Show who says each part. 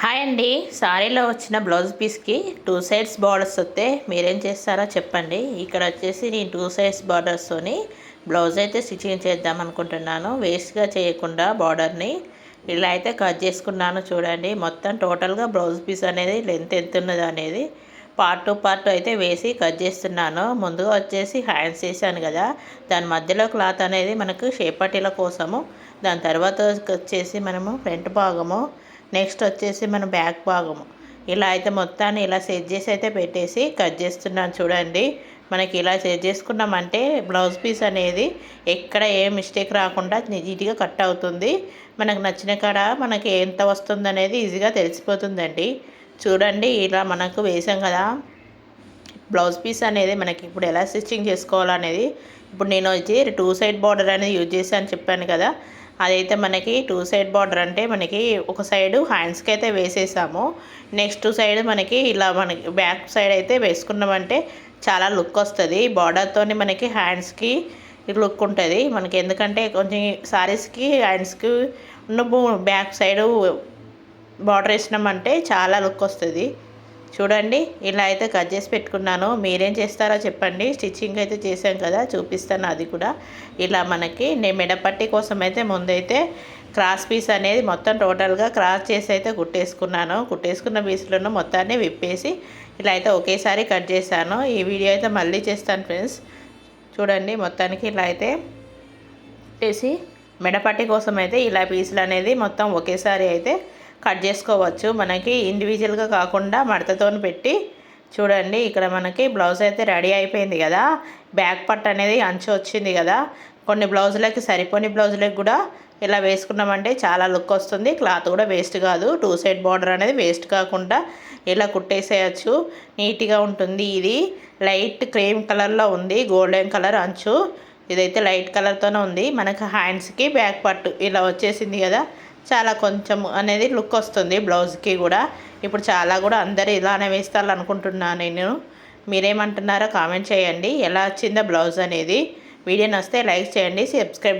Speaker 1: Hi అండి. సారీలో వచ్చిన బ్లౌజ్ పీస్కి 2 సైడ్స్ బార్డర్స్ వస్తే మీరేం చేస్తారో చెప్పండి. ఇక్కడ వచ్చేసి నేను 2 సైడ్స్ బార్డర్స్తోని బ్లౌజ్ అయితే స్టిచ్చింగ్ చేద్దాం అనుకుంటున్నాను. వేస్ట్గా చేయకుండా బార్డర్ని ఇలా అయితే కట్ చేసుకున్నాను. చూడండి, మొత్తం టోటల్గా బ్లౌజ్ పీస్ అనేది లెంత్ ఎంత ఉన్నది అనేది పార్ట్ టు పార్ట్ అయితే వేసి కట్ చేస్తున్నాను. ముందుగా వచ్చేసి హ్యాండ్స్ వేసాను కదా, దాని మధ్యలో క్లాత్ అనేది మనకు షేపటీల కోసము, దాని తర్వాత వచ్చేసి మనము ఫ్రంట్ భాగము, నెక్స్ట్ వచ్చేసి మన బ్యాక్ భాగము, ఇలా అయితే మొత్తాన్ని ఇలా సెట్ చేసి అయితే పెట్టేసి కట్ చేస్తున్నాను. చూడండి, మనకి ఇలా సెట్ చేసుకున్నామంటే బ్లౌజ్ పీస్ అనేది ఎక్కడ ఏ మిస్టేక్ రాకుండా నీట్గా కట్ అవుతుంది. మనకు నచ్చిన కాడ మనకి ఎంత వస్తుంది అనేది ఈజీగా తెలిసిపోతుందండి. చూడండి, ఇలా మనకు వేసాం కదా బ్లౌజ్ పీస్ అనేది మనకి ఇప్పుడు ఎలా స్టిచ్చింగ్ చేసుకోవాలనేది. ఇప్పుడు నేను వచ్చి 2 సైడ్ బార్డర్ అనేది యూజ్ చేశాను చెప్పాను కదా, అదైతే మనకి 2 సైడ్ బార్డర్ అంటే మనకి ఒక సైడు హ్యాండ్స్కి అయితే వేసేసాము, నెక్స్ట్ సైడ్ మనకి ఇలా మనకి బ్యాక్ సైడ్ అయితే వేసుకున్నామంటే చాలా లుక్ వస్తుంది. బార్డర్తో మనకి హ్యాండ్స్కి లుక్ ఉంటుంది మనకి, ఎందుకంటే కొంచెం సారీస్కి హ్యాండ్స్కి ఉన్న బ్యాక్ సైడు బార్డర్ వేసినామంటే చాలా లుక్ వస్తుంది. చూడండి, ఇలా అయితే కట్ చేసి పెట్టుకున్నాను. మీరేం చేస్తారో చెప్పండి. స్టిచ్చింగ్ అయితే చేశాం కదా, చూపిస్తాను అది కూడా. ఇలా మనకి నేను మెడపట్టి కోసం అయితే ముందైతే క్రాస్ పీస్ అనేది మొత్తం టోటల్గా క్రాస్ చేసి అయితే కుట్టేసుకున్నాను. కుట్టేసుకున్న పీసులను మొత్తాన్ని విప్పేసి ఇలా అయితే ఒకేసారి కట్ చేశాను. ఈ వీడియో అయితే మళ్ళీ చేస్తాను ఫ్రెండ్స్. చూడండి, మొత్తానికి ఇలా అయితే పెట్టేసి మెడపట్టి కోసం అయితే ఇలా పీసులు అనేది మొత్తం ఒకేసారి అయితే కట్ చేసుకోవచ్చు. మనకి ఇండివిజువల్గా కాకుండా మడతతో పెట్టి చూడండి, ఇక్కడ మనకి బ్లౌజ్ అయితే రెడీ అయిపోయింది కదా. బ్యాక్ పట్టు అనేది అంచు వచ్చింది కదా, కొన్ని బ్లౌజులకి సరిపోని బ్లౌజులకి కూడా ఇలా వేసుకున్నామంటే చాలా లుక్ వస్తుంది. క్లాత్ కూడా వేస్ట్ కాదు. 2 సైడ్ బార్డర్ అనేది వేస్ట్ కాకుండా ఇలా కుట్టేసేయచ్చు, నీట్గా ఉంటుంది. ఇది లైట్ క్రీమ్ కలర్లో ఉంది, గోల్డెన్ కలర్ అంచు. ఇదైతే లైట్ కలర్తోనే ఉంది. మనకు హ్యాండ్స్కి బ్యాక్ పట్టు ఇలా వచ్చేసింది కదా, చాలా కొంచెం అనేది లుక్ వస్తుంది బ్లౌజ్కి కూడా. ఇప్పుడు చాలా కూడా అందరూ ఇలానే వేస్తారనుకుంటున్నాను నేను. మీరేమంటున్నారో కామెంట్ చేయండి. ఎలా వచ్చిందో బ్లౌజ్ అనేది. వీడియో నచ్చితే లైక్ చేయండి, సబ్స్క్రైబ్